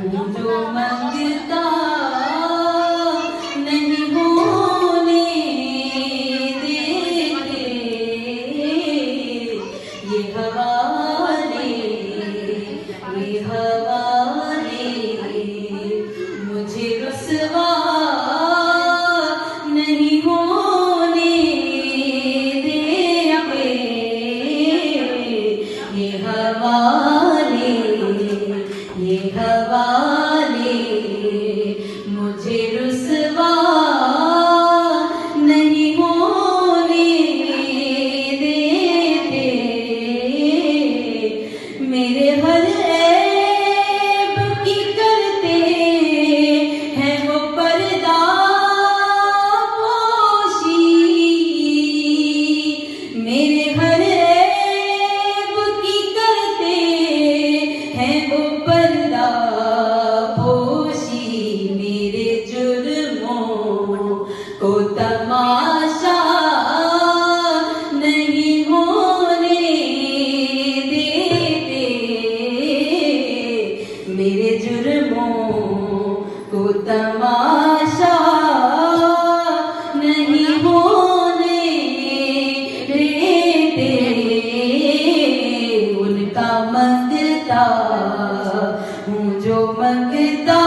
हूँ जो मंगता नहीं होने देते ये हवाले, ये हवाले मुझे रुसवा नहीं होने देते ये हवाले, ये हवाले मुझे रुसवा नहीं होने देते मेरे हर ऐब की करते हैं वो पर्दा पोशी मेरे हर ऐब की करते हैं वो पर्दा पोशी मेरे जुर्मों को तमाशा नहीं होने देते मेरे जुर्मों को तमाशा नहीं होने देते उनका मंगता हूँ जो मंगता